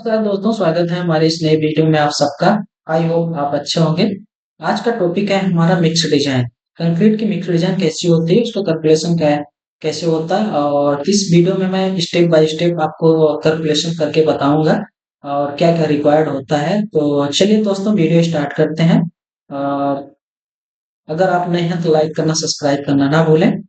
नमस्कार दोस्तों, स्वागत है हमारे इस नए वीडियो में आप सबका। आई होप आप अच्छे होंगे। आज का टॉपिक है हमारा मिक्स डिजाइन। कंक्रीट की मिक्स डिजाइन कैसी होती है, उसका कैलकुलेशन क्या है, कैसे होता है, और इस वीडियो में मैं स्टेप बाय स्टेप आपको कैलकुलेशन करके बताऊंगा और क्या क्या रिक्वायर्ड होता है। तो चलिए दोस्तों, वीडियो स्टार्ट करते हैं। और अगर आप नए हैं तो लाइक करना, सब्सक्राइब करना ना भूलें।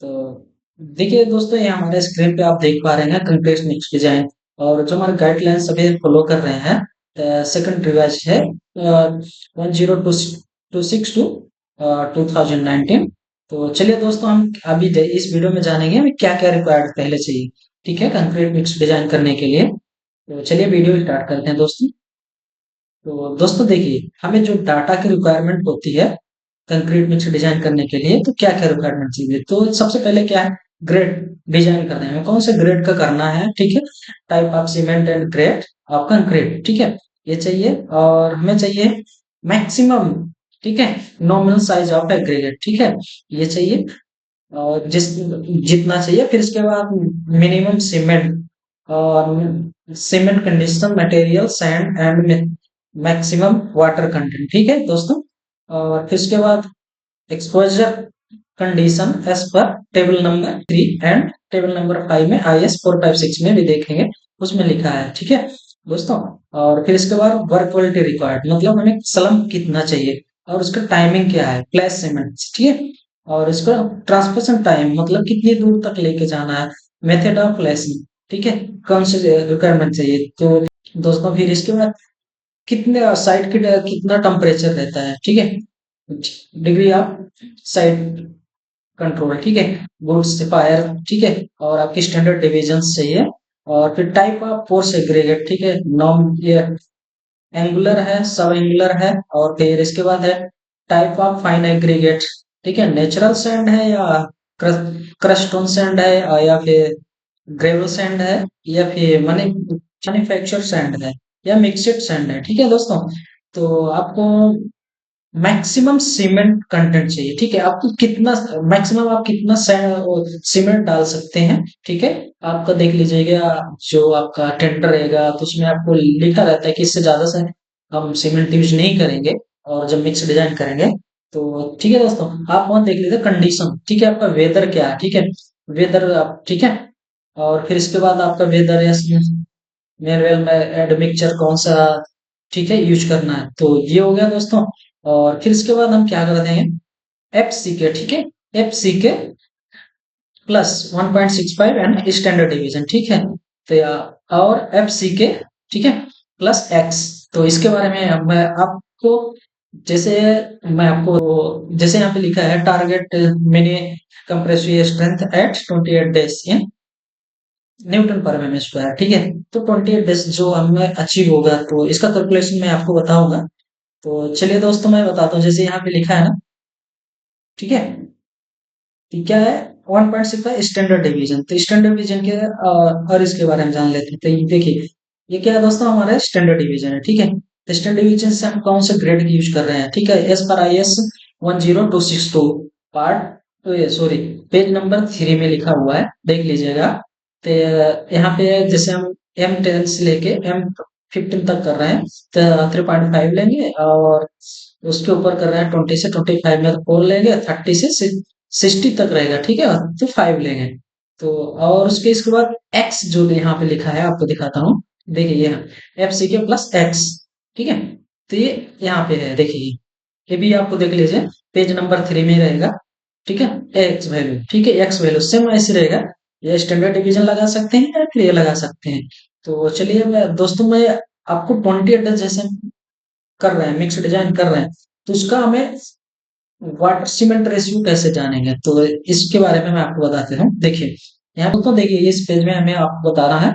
तो देखिए दोस्तों, ये हमारे स्क्रीन पे आप देख पा रहे हैं कंक्रीट मिक्स डिजाइन, और जो हमारे गाइडलाइंस सभी फॉलो कर रहे हैं। सेकंड रिवाइज है 10/2/2019। तो चलिए दोस्तों, हम अभी इस वीडियो में जानेंगे हमें क्या क्या रिक्वायर्ड पहले चाहिए, ठीक है, कंक्रीट मिक्स डिजाइन करने के लिए। तो चलिए वीडियो स्टार्ट करते हैं दोस्तों। तो दोस्तों देखिए, हमें जो डाटा की रिक्वायरमेंट होती है कंक्रीट मिक्स डिजाइन करने के लिए, तो क्या क्या रिक्वायरमेंट चाहिए। तो सबसे पहले क्या है, ग्रेड डिजाइन करने में कौन से ग्रेड का करना है, ठीक है। Type of cement and grade of concrete, ठीक है, ये चाहिए। और हमें चाहिए मैक्सिमम, ठीक है, नॉमिनल साइज ऑफ एग्रीगेट, ठीक है, ये चाहिए। और जितना चाहिए, फिर इसके बाद मिनिमम सीमेंट और cement condition material sand and maximum water content, ठीक है दोस्तों। और फिर उसके बाद exposure condition as per table number 3 and table number 5 में IS 456 में भी देखेंगे, उसमें लिखा है, ठीक है दोस्तों। और फिर इसके बाद वर्क क्वालिटी रिक्वायर्ड, मतलब हमें स्लम कितना चाहिए और उसका टाइमिंग क्या है, प्लेस सीमेंट, ठीक है। और इसका ट्रांसमिशन टाइम, मतलब कितनी दूर तक लेके जाना है, मेथड ऑफ प्लेसिंग, ठीक है, कौन से रिक्वायरमेंट चाहिए। तो दोस्तों फिर इसके बाद कितने साइड के कितना टेम्परेचर रहता है, ठीक है, डिग्री ऑफ साइड कंट्रोल, ठीक है, गुड्स फायर, ठीक है। और आपकी स्टैंडर्ड डिविजन चाहिए। और फिर टाइप ऑफ फोर्स एग्रीगेट, ठीक है, नॉन ये एंगुलर है, सब एंगुलर है। और फिर इसके बाद है टाइप ऑफ फाइन एग्रीगेट, ठीक है, नेचुरल सैंड है या क्रस्टोन सैंड है, या फिर ग्रेवल सैंड है, या फिर मैन्युफैक्चर सैंड है, या मिक्सड सैंड है, ठीक है दोस्तों। तो आपको मैक्सिमम सीमेंट कंटेंट चाहिए, ठीक है, आपको कितना मैक्सिमम आप कितना सीमेंट डाल सकते हैं, ठीक है। आपका देख लीजिएगा, जो आपका टेंडर रहेगा तो उसमें आपको लिखा रहता है कि इससे ज्यादा से हम सीमेंट यूज नहीं करेंगे और जब मिक्स डिजाइन करेंगे। तो ठीक है दोस्तों, आप वहां देख लीजिए कंडीशन, ठीक है, आपका वेदर क्या है, ठीक है, वेदर आप, ठीक है। और फिर इसके बाद आपका वेदर या मेनुअल में एड मिक्सचर कौन सा, ठीक है, यूज करना है। तो ये हो गया दोस्तों। और फिर इसके बाद हम क्या कर देंगे, एफ सी के, ठीक है, एफ सी के प्लस 1.65 एंड स्टैंडर्ड डिवीजन, ठीक है। तो और एफ सी के, ठीक है, प्लस एक्स। तो इसके बारे में मैं आपको, जैसे मैं आपको, जैसे यहाँ पे लिखा है target mini compressive strength eight 28 days in newton पर एम स्क्वायर, ठीक है। तो 28 डेज जो हमें अचीव होगा, तो इसका कैलकुलेशन मैं आपको बताऊंगा। तो चलिए दोस्तों, मैं बताता हूँ, जैसे यहाँ पे लिखा है ना, ठीक है, कि क्या है 1.65 स्टैंडर्ड डिवीजन। तो स्टैंडर्ड डिवीजन के और इसके बारे में जान लेते हैं। तो ये देखिए, ये क्या है दोस्तों, हमारा स्टैंडर्ड डिवीजन है, ठीक है। तो स्टैंडर्ड डिवीजन से हम कौन से ग्रेड की यूज कर रहे हैं, ठीक है, एस पर IS 10262 पार्ट, तो ये सॉरी, पेज नंबर 3 में लिखा हुआ है, देख लीजिएगा। तो यहाँ पे जैसे हम M10 से लेके M15 तक कर रहे हैं, तो 3.5 लेंगे। और उसके ऊपर कर रहे हैं 20 से 25 में, तो 4 लेंगे, 30 से 60 तक रहेगा, ठीक है, तो 5 लेंगे। तो और उसके इसके बाद एक्स जो यहाँ पे लिखा है, आपको दिखाता हूँ, देखिए ये एफ सी के प्लस एक्स, ठीक है। तो ये यहाँ पे है, देखिए ये भी आपको देख लीजिए, पेज नंबर 3 में रहेगा, ठीक है। एक्स वैल्यू, ठीक है, एक्स वैल्यू सेम ऐसे रहेगा। ये स्टैंडर्ड डिवीजन लगा सकते हैं या फिर ये लगा सकते हैं। तो चलिए मैं दोस्तों, मैं आपको 28 जैसे कर रहे हैं, मिक्स डिजाइन कर रहे हैं, तो उसका हमें वाटर सीमेंट रेशियो कैसे जानेंगे, तो इसके बारे में मैं आपको बताते हूँ। देखिए यहाँ पर, तो देखिए इस पेज में हमें आपको बताना है।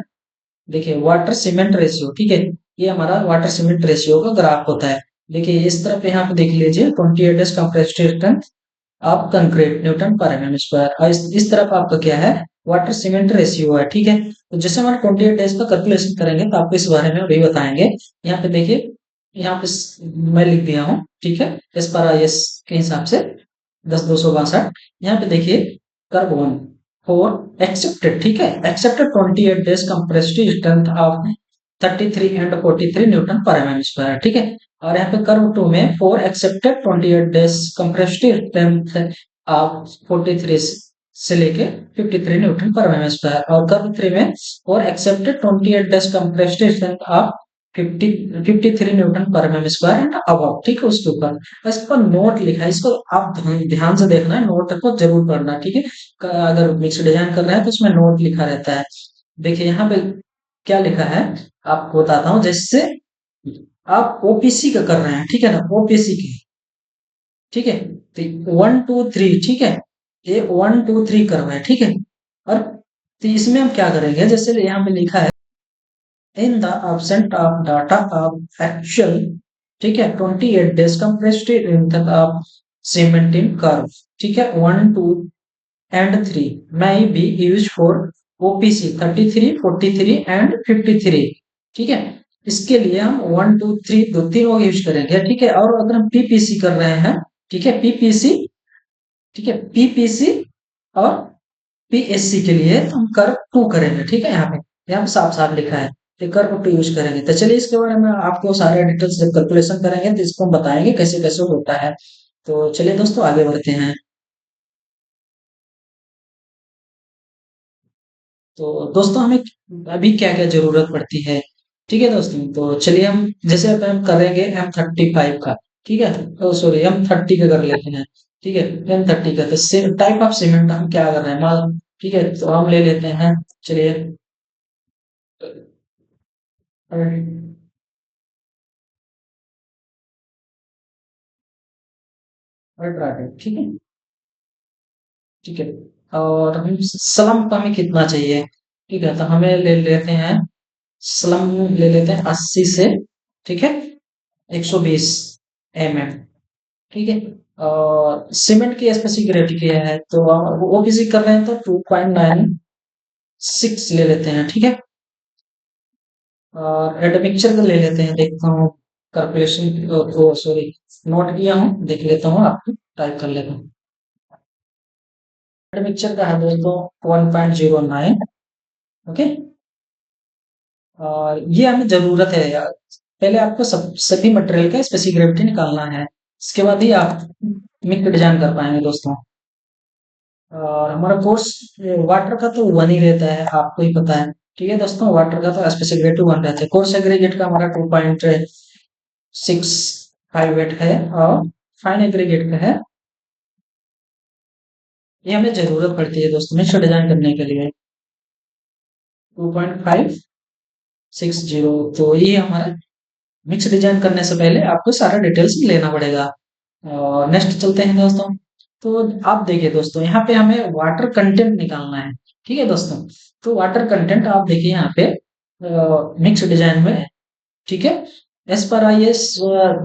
देखिए वाटर सीमेंट रेशियो, ठीक है, ये हमारा वाटर सीमेंट रेशियो का ग्राफ होता है। देखिए इस तरफ यहाँ पे देख लीजिए 28 days compressive strength of concrete Newton पर एमएम स्क्वायर, और इस तरफ आपका क्या है, वाटर सीमेंट रेशियो है, ठीक है। तो जैसे हम 28 डेज का कैलकुलेशन करेंगे तो आपको इस बारे में अभी बताएंगे। यहाँ पे देखिए, यहाँ पे मैं लिख दिया हूँ, ठीक है, एस पर IS के हिसाब से 10/262। यहाँ पे देखिए कर्व 1, फॉर एक्सेप्टेड, ठीक है, accepted 28 days compressed strength of 33 and 43 Newton पर एमएम स्क्वायर, ठीक है। और यहाँ पे कर्व 2 में for accepted 28 days compressed strength of 43 से लेके 53 न्यूटन पर एमएम स्क्वायर, और कर्व 3 में for accepted 28 days compressed strength of 53 Newton पर एमएम स्क्वायर एंड अबव, ठीक है। उसके ऊपर इस पर नोट लिखा है, इसको आप ध्यान से देखना है, नोट को जरूर पढ़ना, ठीक है। अगर मिक्स डिजाइन कर रहे हैं तो उसमें नोट लिखा रहता है। देखिए यहाँ पे क्या लिखा है, आपको बताता हूँ। जैसे आप ओपीसी का कर रहे हैं, ठीक है ना, ओपीसी की, ठीक है, तो 1 2 3, ठीक है, ये 1 2 3 कर रहे हैं, ठीक है। और तो इसमें हम क्या करेंगे, जैसे यहाँ पे लिखा है in the absent of data of actual, ठीक है, 28 days compressed length of cementing curve, ठीक है, 1 2 and 3 may be used for OPC 33 43 and 53, ठीक है। इसके लिए हम 1 2 3 दो तीनों यूज करेंगे, ठीक है। और अगर हम पीपीसी कर रहे हैं, ठीक है, पीपीसी, ठीक है, पीपीसी और पीएससी के लिए तो हम कर्व 2 करेंगे, ठीक है। यहाँ पे साफ साफ लिखा है कि कर्व 2 यूज करेंगे। तो चलिए इसके बारे में आपको सारे डिटेल्स जब कैलकुलेशन करेंगे तो इसको हम बताएंगे कैसे कैसे होता है। तो चलिए दोस्तों आगे बढ़ते हैं। तो दोस्तों हमें अभी क्या क्या जरूरत पड़ती है, ठीक है दोस्तों। तो चलिए हम जैसे अब हम करेंगे M35 का, ठीक है, ओ सॉरी M30 का कर लेते हैं, ठीक है। M30 का तो टाइप ऑफ सीमेंट हम क्या कर रहे हैं, माल, ठीक है, तो हम ले लेते हैं, चलिए अल्ट्राटेक, ठीक है, ठीक है। और हम स्लम का हमें कितना चाहिए, ठीक है, तो हमें ले लेते हैं स्लम, ले लेते हैं 80 से, ठीक है, 120 mm, ठीक है। और सीमेंट की स्पेसिफिक क्या है, तो वो किसी कर रहे हैं तो 2.96 ले लेते हैं, ठीक है। और एडमिक्सचर का ले लेते हैं, देखता हूँ कैलकुलेशन, ओ सॉरी नोट किया हूँ, देख लेता हूँ, आपको टाइप कर लेता हूँ। एडमिक्सचर का है दोस्तों 1.09, ओके। और ये हमें जरूरत है यार, पहले आपको सभी मटेरियल का स्पेसिफिक ग्रेविटी निकालना है, इसके बाद ही आप मिक्स डिजाइन कर पाएंगे दोस्तों। और हमारा कोर्स वाटर का तो 1 ही रहता है, आपको ही पता है, ठीक है दोस्तों। वाटर का तो स्पेसिफिक 1 रहता है, कोर्स एग्रीगेट का हमारा 2.658 है, और फाइन एग्रीगेट का है, ये हमें जरूरत पड़ती है दोस्तों मिक्सर डिजाइन करने के लिए, 2.560। तो ये हमारा मिक्स डिजाइन करने से पहले आपको सारा डिटेल्स लेना पड़ेगा। और नेक्स्ट चलते हैं दोस्तों। तो आप देखिए दोस्तों, यहाँ पे हमें वाटर कंटेंट निकालना है, ठीक है दोस्तों। तो वाटर कंटेंट आप देखिए यहाँ पे मिक्स डिजाइन में, ठीक है, एस पर आई एस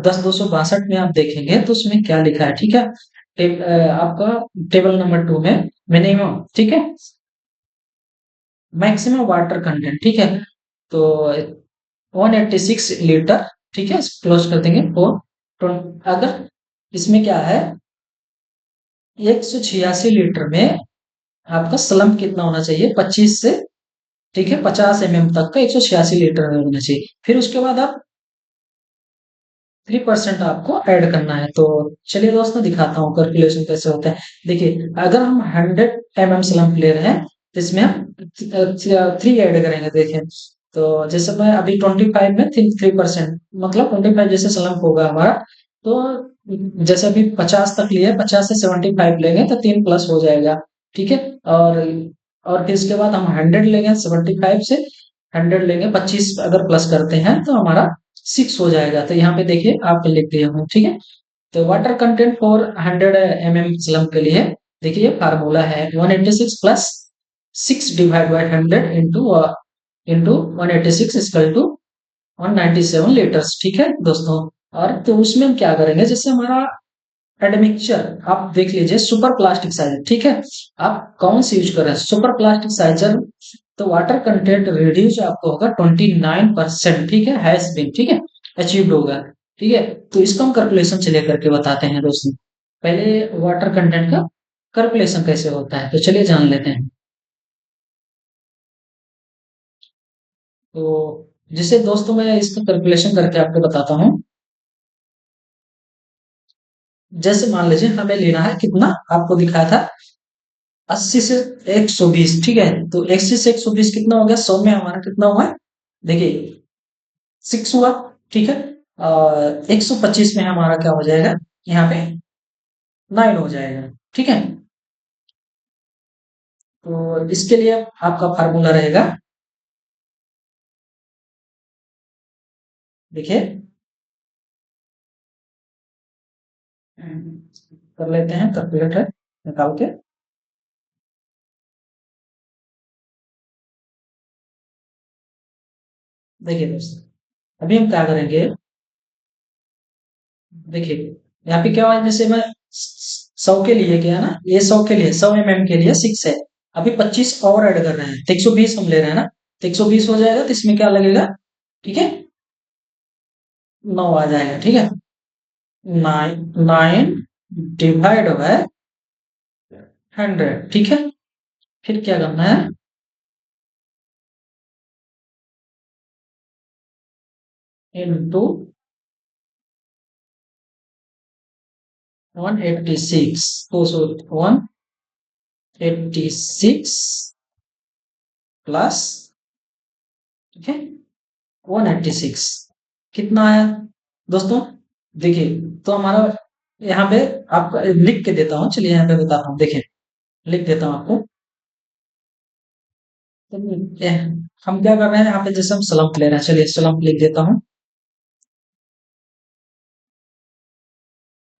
10 262 में आप देखेंगे तो उसमें क्या लिखा है, ठीक है। आपका टेबल नंबर 2 में मिनिमम, ठीक है, मैक्सिमम वाटर कंटेंट, ठीक है। तो 186 लीटर, ठीक है, क्लोज कर देंगे। और अगर इसमें क्या है, 186 लीटर में आपका स्लम कितना होना चाहिए, 25 से, ठीक है, 50 mm तक का 186 लीटर में होना चाहिए। फिर उसके बाद आप 3% आपको ऐड करना है। तो चलिए दोस्तों दिखाता हूँ कैलकुलेशन कैसे होता है। देखिए अगर हम 100 mm स्लम ले रहे हैं तो इसमें हम 3 ऐड करेंगे, देखिए। तो जैसे मैं अभी 25 में 3% मतलब 25 जैसे स्लम होगा हमारा, तो जैसे अभी 50 तक लिए, 50 से 75 लेंगे तो 3 प्लस हो जाएगा, ठीक है। और और फिर इसके बाद हम 100 लेंगे, 75 से 100 लेंगे, 25 अगर प्लस करते हैं तो हमारा 6 हो जाएगा। तो यहाँ पे देखिए आप लिख दिया हूँ, ठीक है। तो water content for 100 mm slump के लिए देखिए फार्मूला है 186 plus 6 divide by 100 into 186 equal to 197 litres, ठीक है दोस्तों। और तो उसमें हम क्या करेंगे, जैसे हमारा एडमिक्सचर आप देख लीजिए सुपर प्लास्टिक साइजर, ठीक है। आप कौन सी यूज कर रहे हैं, सुपर प्लास्टिक साइजर, तो वाटर कंटेंट रिड्यूस आपको होगा 29%, ठीक है, हैज बीन, ठीक है, अचीव्ड होगा, ठीक है। तो इसको हम कैलकुलेशन चलिए करके बताते हैं दोस्तों। पहले वाटर कंटेंट का कैलकुलेशन कैसे होता है तो चलिए जान लेते हैं। तो जिसे दोस्तों मैं इसका कैलकुलेशन करके आपको बताता हूँ। जैसे मान लीजिए हमें लेना है कितना, आपको दिखाया था 80 से 120, ठीक है। तो 80 से 120 कितना हो गया, 100 में हमारा कितना हुआ है, देखिए 6 हुआ, ठीक है। 125 में हमारा क्या हो जाएगा, यहाँ पे 9 हो जाएगा, ठीक है। तो इसके लिए आपका फार्मूला रहेगा, देखिए कर लेते हैं कैलकुलेटर निकाल के। देखिए दोस्तों, अभी हम क्या करेंगे, देखिए यहाँ पे क्या हुआ है, जैसे मैं 100 के लिए क्या है ना, ये 100 के लिए 100 mm के लिए 6 है। अभी 25 और ऐड कर रहे हैं तो 120 हम ले रहे हैं ना, तो 120 हो जाएगा, तो इसमें क्या लगेगा, ठीक है, 9 आ जाएगा, ठीक है। 9 डिवाइड बाय 100, ठीक है। फिर क्या करना है, इनटू 186, तो 186 प्लस, ठीक है, 186 कितना आया दोस्तों, देखिए। तो हमारा यहाँ पे आपको लिख के देता हूँ, चलिए यहाँ पे बताता हूँ, देखिए लिख देता हूँ आपको। तो हम क्या कर रहे हैं यहाँ पे, जैसे हम स्लम्प ले रहे हैं, चलिए स्लम्प लिख देता हूँ।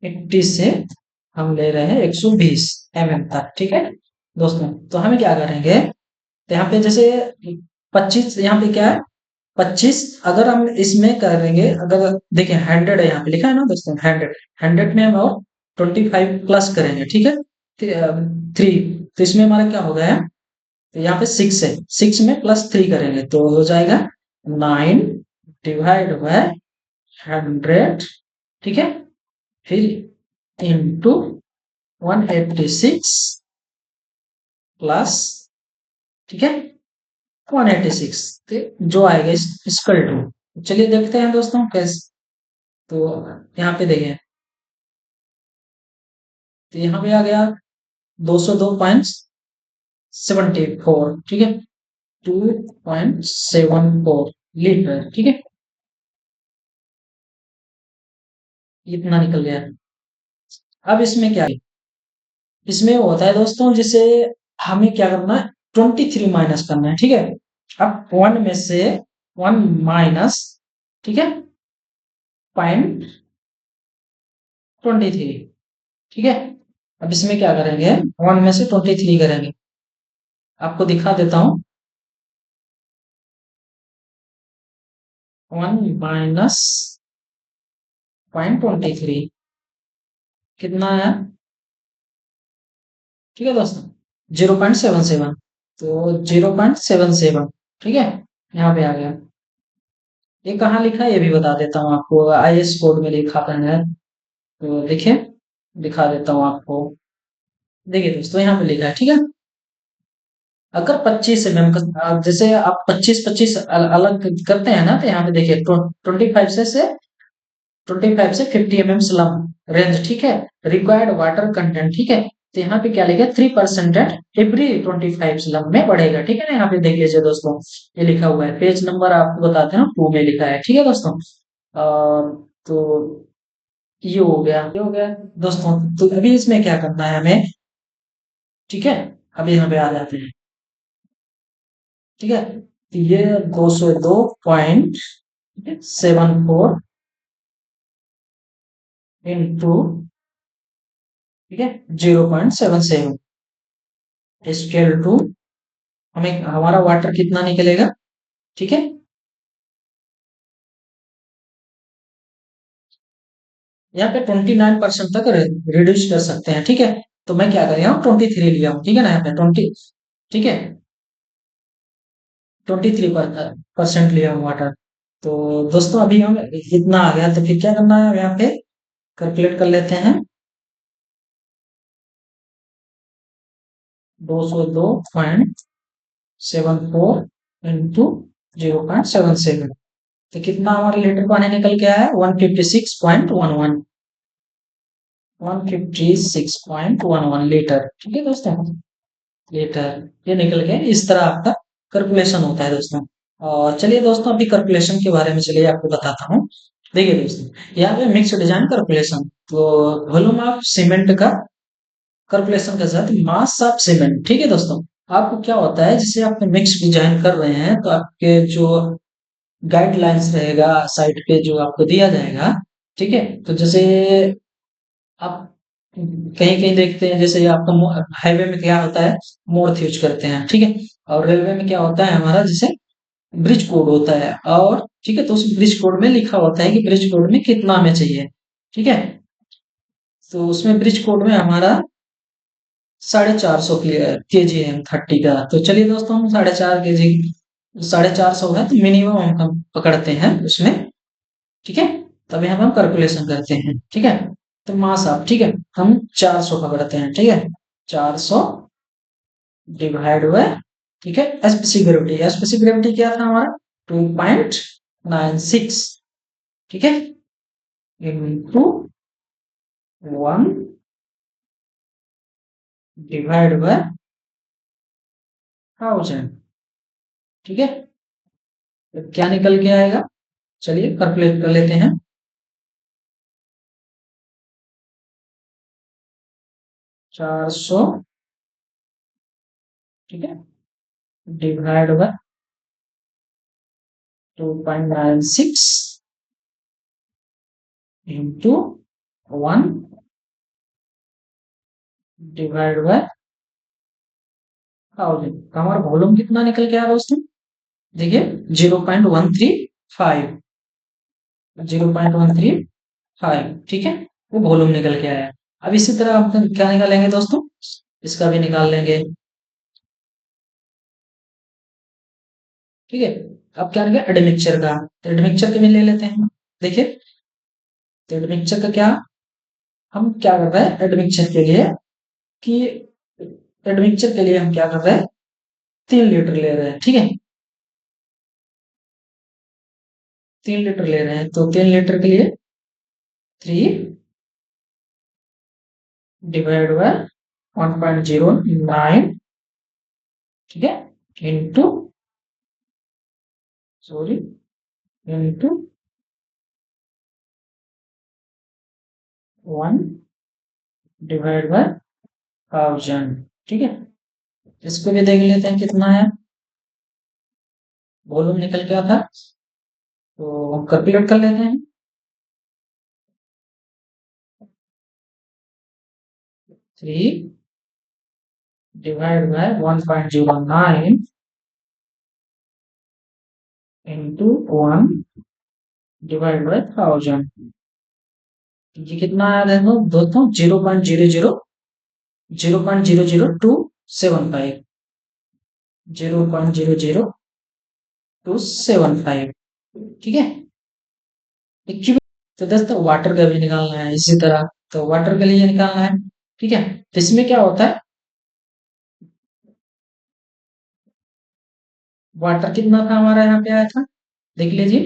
80 से हम ले रहे हैं 120 mm तक, ठीक है दोस्तों। तो हमें क्या करेंगे, तो यहाँ पे जैसे 25, यहाँ पे क्या है 25, अगर हम इसमें करेंगे, अगर देखिए 100 है यहाँ पे लिखा है ना दोस्तों, 100 में हम और 25 प्लस करेंगे, ठीक है, 3, तो इसमें हमारा क्या हो गया है, तो यहाँ पे 6 है, 6 में +3 करेंगे तो हो जाएगा 9 डिवाइड बाय 100, ठीक है। फिर इंटू 186 प्लस, ठीक है, 186, जो आएगा इस इसकल टू, चलिए देखते हैं दोस्तों कैसे। तो यहाँ पे देखिए, तो यहाँ पे आ गया 202.74, ठीक है, 2.74 लीटर, ठीक है, इतना निकल गया। अब इसमें क्या है, इसमें होता है दोस्तों, जैसे हमें क्या करना है, 23 माइनस करना है, ठीक है। अब 1 में से 1 माइनस, ठीक है, 0.23, ठीक है। अब इसमें क्या करेंगे, 1 में से 23 करेंगे, आपको दिखा देता हूँ। 1 माइनस 0.23 कितना है, ठीक है दोस्तों, 0.77, तो 0.77, ठीक है, यहाँ पे आ गया। ये कहाँ लिखा है ये भी बता देता हूँ आपको, IS कोड में लिखा है, तो देखिए दिखा देता हूँ आपको। देखिए दोस्तों यहाँ पे लिखा है, ठीक है। अगर 25 mm का, जैसे आप 25-25 अलग करते हैं ना, तो यहाँ पे देखिए 25 से 50 mm रेंज, ठीक है। रिक्वायर्ड वाटर कंटेंट, ठीक है। तो यहाँ पे क्या लिखा है, 3% एट एवरी 25 स्लम में बढ़ेगा, ठीक है ना। यहाँ पे देख लीजिए दोस्तों, ये लिखा हुआ है, पेज नंबर आपको बताते हैं 2 में लिखा है, ठीक है दोस्तों। तो ये हो गया, ये हो गया दोस्तों। तो अभी इसमें क्या करना है हमें, ठीक है, अभी यहाँ पे आ जाते हैं, ठीक है। तो ये 202.74 इंटू, ठीक है, 0.77 स्केल टू, हमें हमारा वाटर कितना निकलेगा, ठीक है। यहाँ पे 29% तक रिड्यूस कर सकते हैं, ठीक है। तो मैं क्या कर रहा हूँ, 23 लिया हूँ, ठीक है ना, यहाँ पे 20, ठीक है, 23% लिया हूँ वाटर। तो दोस्तों अभी हम इतना आ गया, तो फिर क्या करना है, यहाँ पे कैलकुलेट कर लेते हैं। 202.74 इंटू 0.77। तो कितना हमारे लीटर पानी निकल के आया? 156.11। 156.11 लीटर। ठीक है दोस्तों, लीटर ये निकल के इस तरह आपका कैलकुलेशन होता है दोस्तों। और चलिए दोस्तों, अभी कैलकुलेशन के बारे में चलिए आपको बताता हूँ। देखिए दोस्तों, यहाँ पे मिक्स डिजाइन कैलकुलेशन, तो वॉल्यूम ऑफ सीमेंट का कैलकुलेशन के साथ मास ऑफ सीमेंट। ठीक है दोस्तों, आपको क्या होता है, जैसे आप मिक्स डिजाइन कर रहे हैं तो आपके जो गाइडलाइंस रहेगा साइट पे जो आपको दिया जाएगा, ठीक है, तो जैसे आप कहीं कहीं देखते हैं, जैसे आपका हाईवे में क्या होता है, मोर्थ यूज करते हैं, ठीक है, और रेलवे में क्या होता है हमारा, जैसे ब्रिज कोड होता है, और ठीक है, तो उस ब्रिज कोड में लिखा होता है कि ब्रिज कोड में कितना में चाहिए। ठीक है, तो उसमें ब्रिज कोड में हमारा 450 के जी है 30 का। तो चलिए दोस्तों, हम 4.5 kg, 450 है तो मिनिमम हम पकड़ते हैं उसमें। ठीक है, तभी हम कैलकुलेशन करते हैं। ठीक है, तो मास आप, ठीक है, हम 400 पकड़ते हैं। ठीक है, 400 डिवाइड बाय, ठीक है, स्पेसिफिक ग्रेविटी। स्पेसिफिक ग्रेविटी क्या था हमारा? 2.96। ठीक है, इंटू 1 डिवाइड बाय 1000। ठीक है, तो क्या निकल के आएगा? चलिए कैलकुलेट कर लेते हैं। 400, ठीक है, divide by 2.96 into 1 divide by 1000। तो हमारा वॉल्यूम कितना निकल के आया दोस्तों? देखिए, 0.135। 0.135, ठीक है, वो वॉल्यूम निकल के आया। अब इसी तरह आप क्या निकालेंगे दोस्तों? इसका भी निकाल लेंगे। ठीक है, अब क्या निकला एडमिक्सचर का, तो एडमिक्सचर के भी ले लेते हैं। देखिए, तो एडमिक्सचर का क्या, हम क्या कर रहे हैं एडमिक्सचर के लिए, कि एडमिक्सचर के लिए हम क्या कर रहे हैं, 3 लीटर ले रहे हैं। ठीक है, 3 लीटर ले रहे हैं, तो 3 लीटर के लिए 3 डिवाइड बाय 1.09, ठीक है, into, sorry, into 1 divide by 1000। ठीक है, इसको भी देख लेते हैं कितना है, वॉल्यूम निकल क्या था, तो कैलकुलेट कर लेते हैं। 3 divide by 1.09 into 1 divide by 1000। ये कितना आया देखो दोस्तों? 0.00275। 0.00275, ठीक है। तो दोस्तों वाटर का भी निकालना है इसी तरह, तो वाटर के लिए निकालना है। ठीक है, तो इसमें क्या होता है, वाटर कितना था हमारा यहाँ पे आया था, देख लीजिए,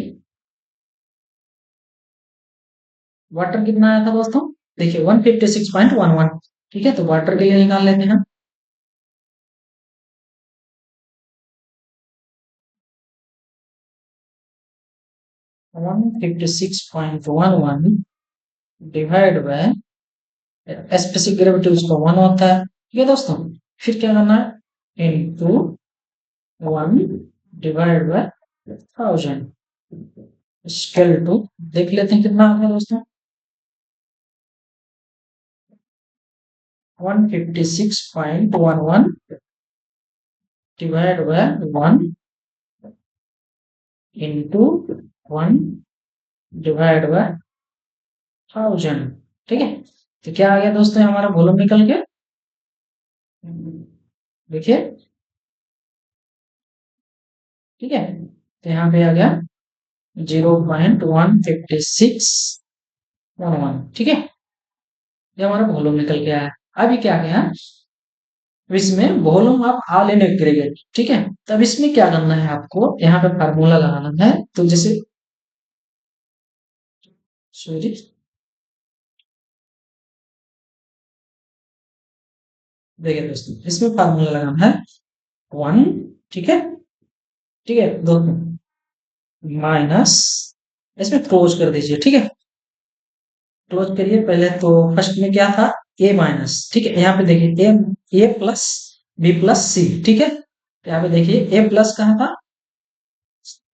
वाटर कितना आया था दोस्तों? देखिए 156.11। ठीक है, तो वाटर के लिए निकाल लेते हैं। 156.11 डिवाइड बाय, स्पेसिफिक ग्रेविटी उसका 1 होता है। ठीक है दोस्तों, फिर क्या करना है, into 1 divide by 1000 scale to, देख लेते हैं कितना आता है दोस्तों? 156.11 divide by 1 into 1 divide by 1000। ठीक है, तो क्या आ गया दोस्तों, हमारा वॉल्यूम निकल गया। देखिए, ठीक है, तो यहाँ पे आ गया 0.15611। ठीक है, ये हमारा वॉल्यूम निकल गया है। अभी क्या गया, इसमें volume of all in aggregate, ठीक है। तब इसमें क्या करना है आपको, यहाँ पे फार्मूला लगाना है। तो जैसे सॉरी, देखिए दोस्तों, इसमें फार्मूला लगाना है 1, ठीक है, ठीक है, दो माइनस, इसमें क्लोज कर दीजिए, ठीक है। क्लोज करिए पहले। तो फर्स्ट में क्या था, ए माइनस, ठीक है। यहाँ पे देखिए ए प्लस बी प्लस सी, ठीक है। यहाँ पे देखिए ए प्लस कहाँ था,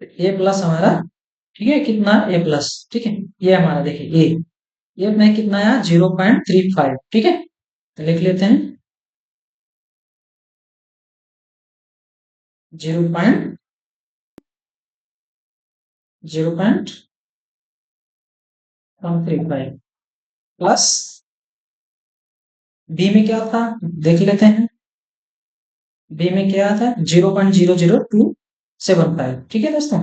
ए प्लस हमारा, ठीक है, कितना ए प्लस, ठीक है। ये हमारा देखिए ए में कितना आया 0.35, ठीक है। तो लिख लेते हैं 0.0.135 प्लस बी में क्या था, देख लेते हैं। बी में क्या था 0.00275, ठीक है दोस्तों,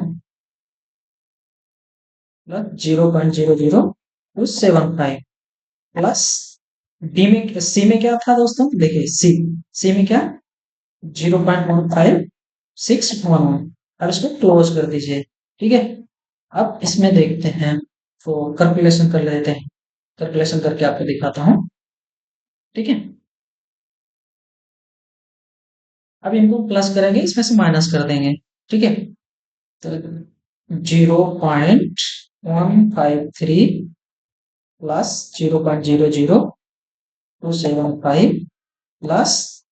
प्लस 0.00275 प्लस डी में, सी में क्या था दोस्तों, देखिए सी में क्या 0.15611। अब इसको क्लोज कर दीजिए, ठीक है। अब इसमें देखते हैं, तो कैलकुलेशन कर लेते हैं। कैलकुलेशन करके आपको दिखाता हूँ, ठीक है। अब इनको प्लस करेंगे, इसमें से माइनस कर देंगे, ठीक है। तो 0.153 प्लस 0.00275 प्लस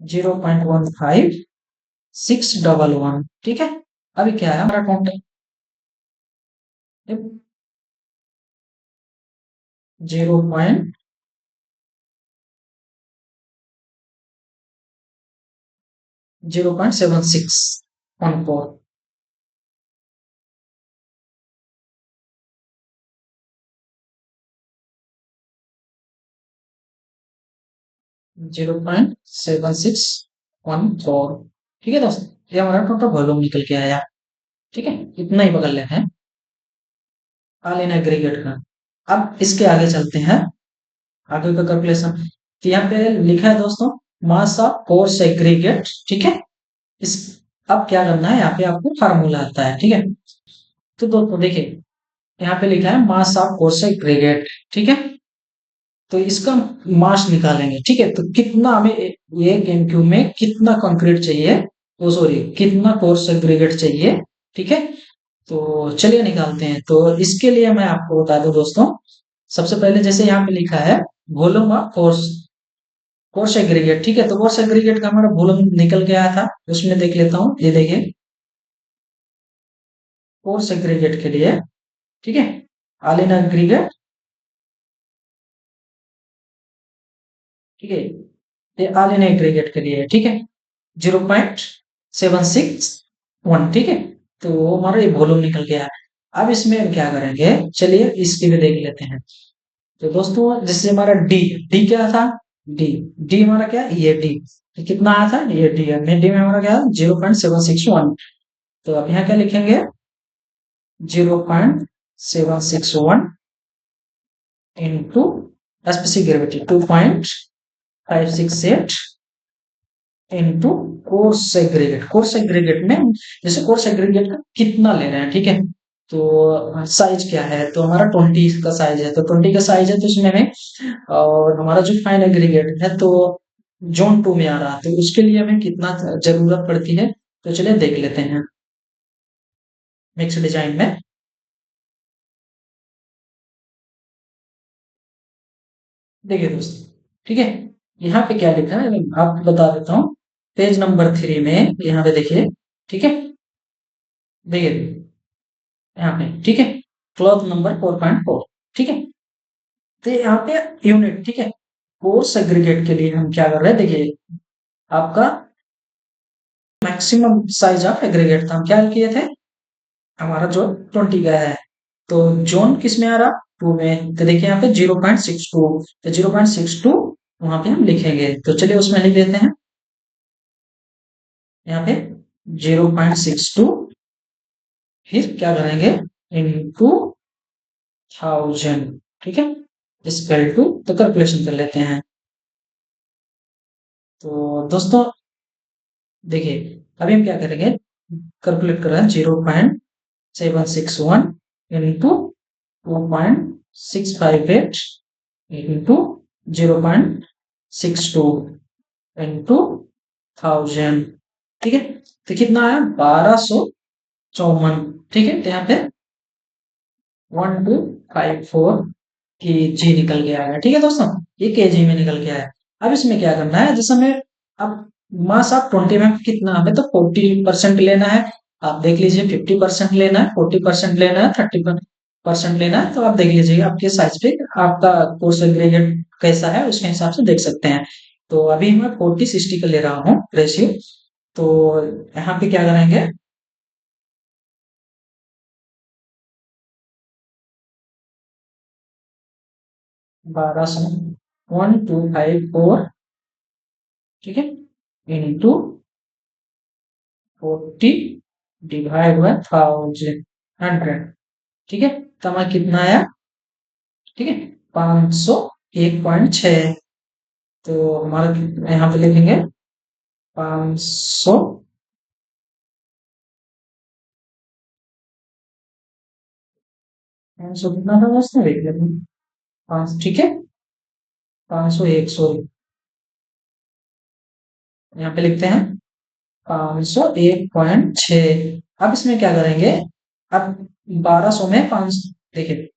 0.15611, ठीक है। अभी क्या है हमारा टोटल 0.7614, 0.7614, ठीक है दोस्तों। ये हमारा टोटल वॉल्यूम निकल के आया, ठीक है। इतना ही पकड़ लेते हैं ऑल इन एग्रीगेट का। अब इसके आगे चलते हैं, आगे का कैलकुलेशन। तो यहाँ पे लिखा है दोस्तों मास ऑफ कोर्स एग्रीगेट, ठीक है। इस अब क्या करना है, यहाँ पे आपको फार्मूला आता है, ठीक है। तो दोस्तों देखिए, यहाँ पे लिखा है मास ऑफ कोर्स एग्रीगेट, ठीक है। तो इसका मास निकालेंगे, ठीक है। तो कितना हमें एक एमक्यू में कितना कंक्रीट चाहिए, तो सॉरी कितना कोर्स एग्रीगेट चाहिए, ठीक है। तो चलिए निकालते हैं। तो इसके लिए मैं आपको बता दूं दोस्तों, सबसे पहले जैसे यहाँ पे लिखा है volume of course, coarse aggregate, ठीक है। तो कोर्स एग्रीगेट का हमारा वॉल्यूम निकल के आया था, उसमें देख लेता हूँ। ये देखिए कोर्स एग्रीगेट के लिए, ठीक है, ऑल इन एग्रीगेट, ठीक है। ये ऑल इन एग्रीगेट के लिए, ठीक है, 0.761, ठीक है। तो वो हमारा ये वॉल्यूम निकल गया। अब इसमें हम क्या करेंगे, चलिए इसकी भी देख लेते हैं। तो दोस्तों जैसे हमारा डी, डी क्या था, डी, डी हमारा क्या, ये डी कितना आया था, ये डी है, डी में हमारा क्या 0.761। तो अब यहाँ क्या लिखेंगे 0.761 into specific gravity 2.568 into coarse aggregate. Coarse aggregate में जैसे कोर्स एग्रीगेट का कितना ले रहे हैं, ठीक है। तो साइज क्या है, तो हमारा 20 का साइज है, तो 20 का साइज है, तो इसमें हमें, और हमारा जो फाइन एग्रीगेट है तो जोन 2 में आ रहा है, तो उसके लिए हमें कितना जरूरत पड़ती है। तो चलिए देख लेते हैं मिक्स डिजाइन में। देखिए दोस्तों, ठीक है, यहाँ पे क्या लिखा है मैं आपको बता देता हूँ। पेज नंबर 3 में यहाँ पे देखिए, ठीक है, देखिए यहाँ पे, ठीक है, क्लॉथ नंबर 4.4, ठीक है। तो यहाँ पे यूनिट, ठीक है, कोर्स एग्रीगेट के लिए हम क्या कर रहे हैं, देखिए आपका मैक्सिमम साइज ऑफ एग्रीगेट था, हम क्या किए थे, हमारा जो 20 का है, तो जोन किस में आ रहा 2 में, तो देखिए यहाँ पे 0.62, तो 0.62 वहां पे हम लिखेंगे। तो चलिए उसमें लिख देते हैं यहाँ पे 0.62, फिर क्या करेंगे इनटू 1000, ठीक है, इक्वल टू, तो कैलकुलेशन कर लेते हैं। तो दोस्तों देखिए, अभी हम क्या करेंगे, कैलकुलेट कर रहे हैं 0.761 इंटू 2.658 इंटू 0.62 इंटू 1000, ठीक है। तो कितना आया, 1254, ठीक है। तो यहाँ पे 1254 के जी निकल के आएगा, ठीक है दोस्तों, ये के जी में निकल के आया। अब इसमें क्या करना है, जैसे हमें अब मास ऑफ 20 में कितना, हमें तो 40% लेना है। आप देख लीजिए 50% लेना है, 40% लेना है, 30% लेना है, तो आप देख लीजिए आपके साइज पे आपका कोर्स एग्रीगेट कैसा है, उसके हिसाब से देख सकते हैं। तो अभी मैं 40-60 का ले रहा हूँ रेशियो। तो यहाँ पे क्या करेंगे, 1200, 1254, ठीक है, इंटू 40 डिवाइड बाय 1000, ठीक है। तो हमारा कितना आया, ठीक है, 501.6। तो हमारा यहाँ पे लिखेंगे 500, 500 कितना था दोस्तों, देख लेते हैं। पाँच, ठीक है, 501, सॉरी, यहाँ पे लिखते हैं 501.6। अब इसमें क्या करेंगे, अब 1200 में 5, देखिए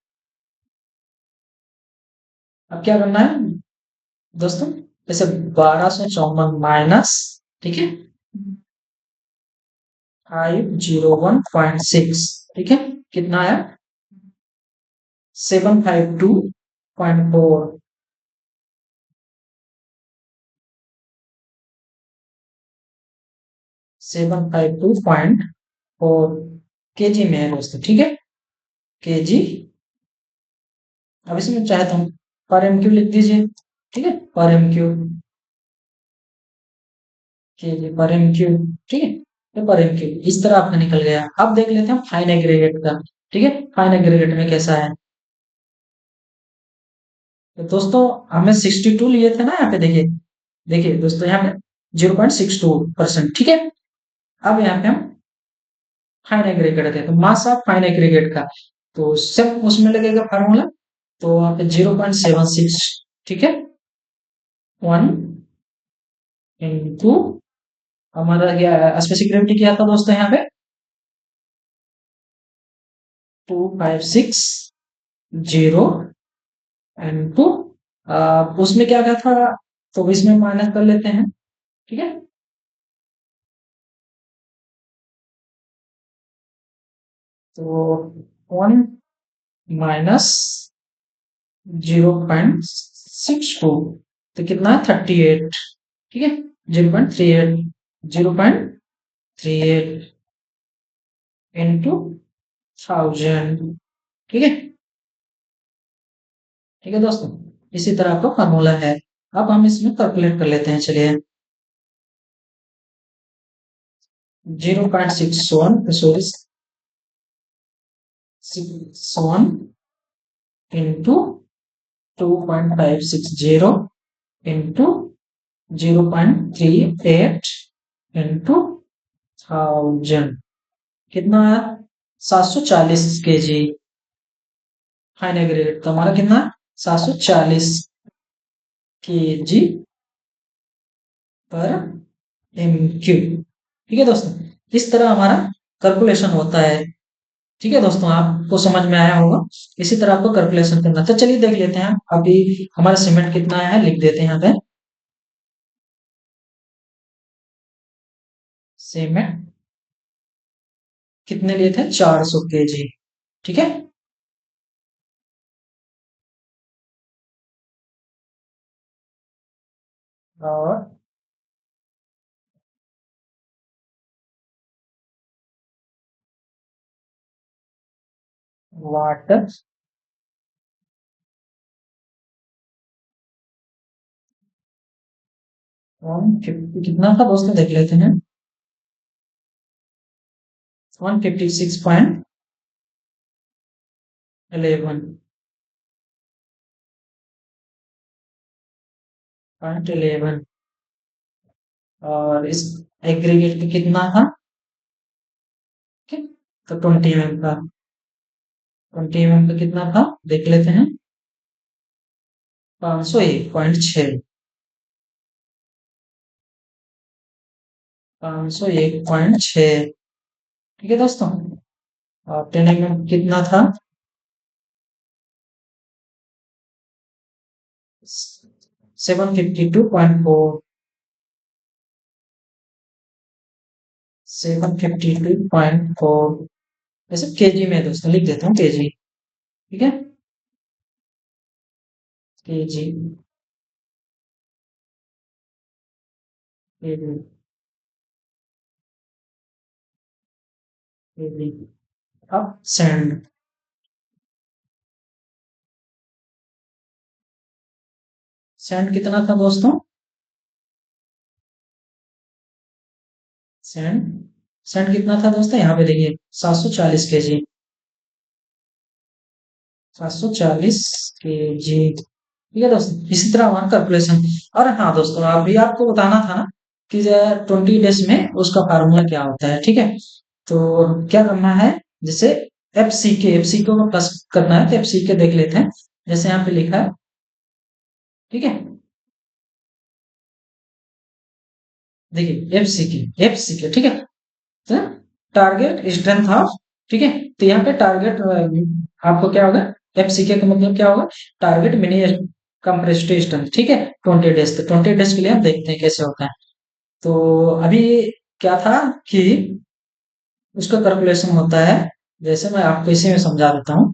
अब क्या करना है दोस्तों, जैसे 1254 माइनस, ठीक है, 501.6, ठीक है, कितना आया, 752.4, 752.4 के जी में है दोस्तों, ठीक है, के जी। अब इसमें चाहे तो हम पर एम क्यू लिख दीजिए, ठीक है, पर एम क्यू, के जी पर एम क्यू, ठीक है, ये पर एम क्यू इस तरह आपका निकल गया। अब देख लेते हैं फाइन एग्रीगेट का, ठीक है, फाइन एग्रीगेट में कैसा है। तो दोस्तों हमें 62 लिए थे ना, यहाँ पे देखिए, देखिए दोस्तों यहाँ पे 0.62%, ठीक है। अब यहाँ पे हम फाइन एग्रीगेट देते हैं, तो मास ऑफ फाइन एग्रीगेट का, तो सब उसमें लगेगा फार्मूला। तो वहां पे 0.76, ठीक है, 1 इंटू, हमारा क्या स्पेसिफिक ग्रेविटी क्या था दोस्तों यहाँ पे, 2560 इंटू, उसमें क्या क्या था, तो इसमें माइनस कर लेते हैं, ठीक है। तो 1 माइनस 0.62, तो कितना है 38, ठीक है, 0.38, 0.38 इंटू 1000, ठीक है, ठीक है दोस्तों, इसी तरह आपका फॉर्मूला है। अब हम इसमें कैलकुलेट कर लेते हैं, चलिए 0.61, सॉरी 61 इंटू 2.560 इंटू 0.38 इंटू 1000, कितना आया, 740 के जी फाइन एग्रीगेट, तो हमारा कितना 740 के जी पर एम क्यू, ठीक है दोस्तों, इस तरह हमारा कैलकुलेशन होता है। ठीक है दोस्तों, आपको समझ में आया होगा, इसी तरह आपको कैलकुलेशन करना। तो चलिए देख लेते हैं अभी हमारा सीमेंट कितना है, लिख देते हैं यहाँ पे, सीमेंट कितने लिए थे, 400 के जी, ठीक है। और वाटर 150 कितना था दोस्तों, देख लेते हैं, 156.11, और इस एग्रीगेट का कितना था? ठीक, तो 20 mm का, 20 mm का कितना था देख लेते हैं। 501.6, 501.6। ठीक है दोस्तों। और 10 mm कितना था? 752.4, 752.4। वैसे केजी में दोस्तों लिख देता हूँ, केजी। ठीक है, केजी, केजी, केजी। अब सेंड, सेंड कितना था दोस्तों? सेंड, सेंड कितना था दोस्तों? यहाँ पे देखिए 740 केजी, 740 केजी। ठीक है दोस्तों, इसी तरह हमारा कैलकुलेशन। और हाँ दोस्तों, अभी आपको बताना था ना कि 20 डेज में उसका फार्मूला क्या होता है। ठीक है, तो क्या करना है, जैसे एफ सी को प्लस करना है, तो एफ सी के देख लेते हैं। जैसे यहाँ पे लिखा है, ठीक है, देखिए एफ सी के, ठीक है। तो टारगेट स्ट्रेंथ ऑफ, ठीक है, तो यहाँ पे टारगेट आपको क्या होगा, एफ सी के का मतलब क्या होगा, टारगेट मिनी कंप्रेस्ड स्ट्रेंथ। ठीक है, 20 डेज, तो 20 डेज के लिए हम देखते हैं कैसे होता है। तो अभी क्या था कि उसका कैलकुलेशन होता है, जैसे मैं आपको इसी में समझा देता हूँ।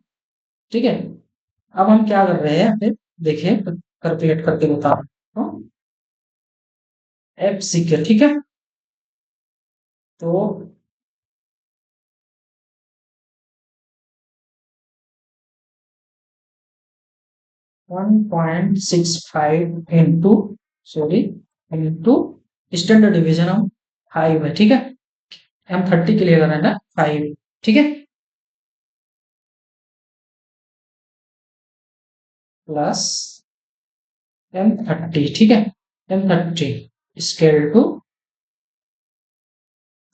ठीक है, अब हम क्या कर रहे हैं फिर, देखिए कैलकुलेट करके बता रहा हूँ। एफ सी के, ठीक है, तो 1.65 into, sorry, into standard division of 5 है। ठीक है, M30 के लिए करना है ना 5। ठीक है, प्लस M30, ठीक है, M30 स्केल टू,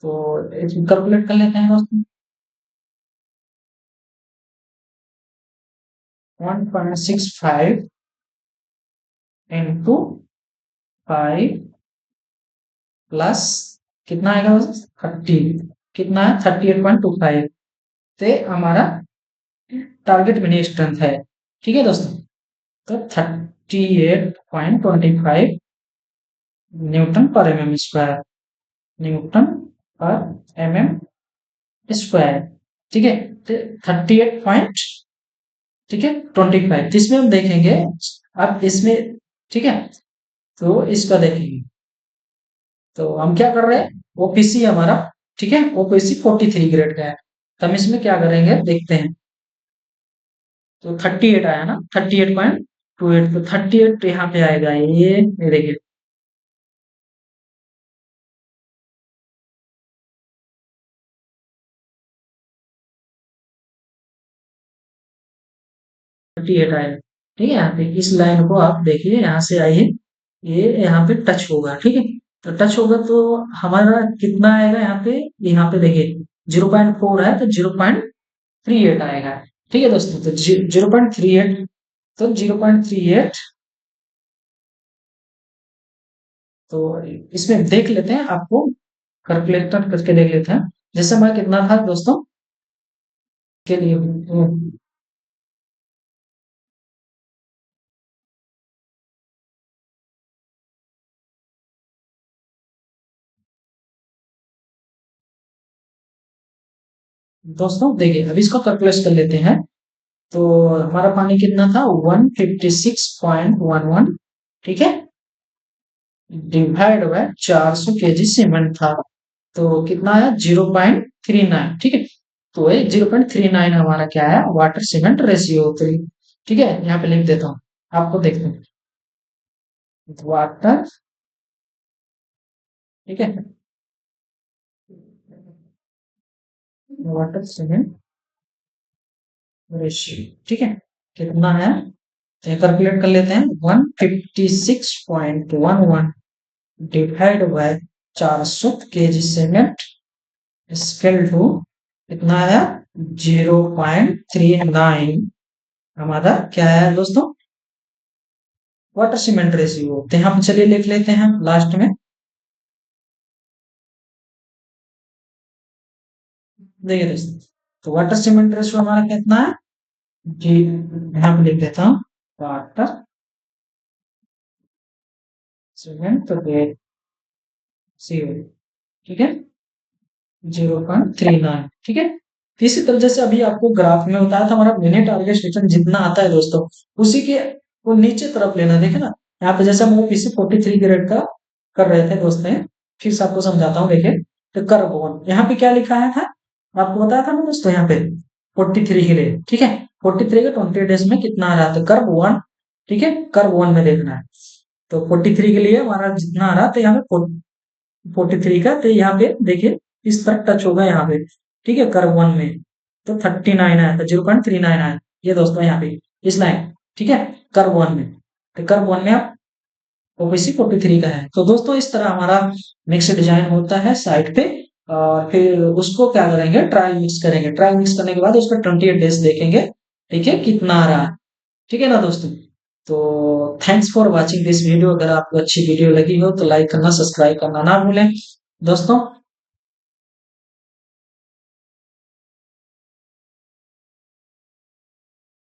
तो कैलकुलेट कर लेते हैं दोस्तों। 1.65 इंटू 5 प्लस कितना आएगा दोस्तों, 30, कितना है 38.25, से हमारा टारगेट मिनी स्ट्रेंथ है। ठीक है दोस्तों, तो 38.25 न्यूटन पर एम एम स्क्वायर, न्यूटन पर एम एम स्क्वायर। ठीक है, 38 पॉइंट, ठीक है, 25, इसमें हम देखेंगे। अब इसमें, ठीक है, तो इसका देखेंगे, तो हम क्या कर रहे हैं, ओपीसी हमारा, ठीक है, ओपीसी 43 ग्रेड का है, तो हम इसमें क्या करेंगे देखते हैं। तो 38 आया ना, 38.28, तो 38 यहाँ पे आएगा, ये देखिए, 38 आएगा। ठीक है, यहाँ पे इस लाइन को आप देखिए, यहाँ से आइए, ये यहाँ पे टच होगा। ठीक है, तो टच होगा तो हमारा कितना आएगा यहाँ पे, यहाँ पे देखिए 0.4 है, तो 0.38 आएगा। ठीक है दोस्तों, तो 0.38, तो 0.38, तो इसमें देख लेते हैं, आपको कैलकुलेटर करके देख लेते हैं। जैसे हमारा कितना था दोस्तों के लिए, दोस्तों देखिए अभी इसको कैलकुलेट कर लेते हैं। तो हमारा पानी कितना था, 156.11, ठीक है, डिवाइड बाय 400 केजी सीमेंट था, तो कितना आया, 0.39। ठीक है, तो ये 0.39 हमारा क्या है, वाटर सीमेंट रेशियो। तो ठीक है, यहाँ पे लिख देता हूँ, आपको देखते हैं, वाटर, ठीक है, वाटर सीमेंट रेशियो, ठीक है, कितना है, कैलकुलेट कर लेते हैं, 156.11 divide by 400 KG cement scale to कितना आया 0.39 हमारा क्या है दोस्तों वाटर सीमेंट रेशियो। तो हम चलिए लिख लेते हैं लास्ट में। देखिए दोस्तों तो वाटर सीमेंट रेशियो हमारा कितना है जी यहाँ पे लिख देता हूँ वाटर सीमेंट रेशियो ठीक है 0.39 ठीक है। इसी तरह जैसे अभी आपको ग्राफ में बताया था हमारा मिनिट टारगेट रिटर्न जितना आता है दोस्तों उसी के वो नीचे तरफ लेना देखे ना यहाँ पे जैसे हम ओपीसी 43 ग्रेड का कर रहे थे दोस्तों फिर से आपको समझाता हूँ देखिए तो कर्व वन यहाँ पे क्या लिखा है था आपको बताया था ना दोस्तों यहाँ पे 43 के लिए ठीक है 43 का 20 डेज में कितना आ रहा था कर्व वन ठीक है कर्व वन में देखना है तो 43 के लिए हमारा जितना आ रहा था यहाँ पे 43 का तो यहाँ पे देखिए इस तरफ टच होगा यहाँ पे ठीक है कर्व वन में तो 39 आया था 0.39 आया ये दोस्तों यहाँ पे इस लाइन ठीक है कर्व वन में तो कर्व वन में आप ओबीसी 43 का है। तो दोस्तों इस तरह हमारा मिक्स डिजाइन होता है साइट पे और फिर उसको क्या करेंगे ट्रायल मिक्स करेंगे ट्रायल मिक्स करने के बाद उसका 28 डेज देखेंगे ठीक है कितना आ रहा है ठीक है ना दोस्तों। तो thanks for watching this video अगर आपको अच्छी वीडियो लगी हो तो लाइक करना सब्सक्राइब करना ना भूलें दोस्तों।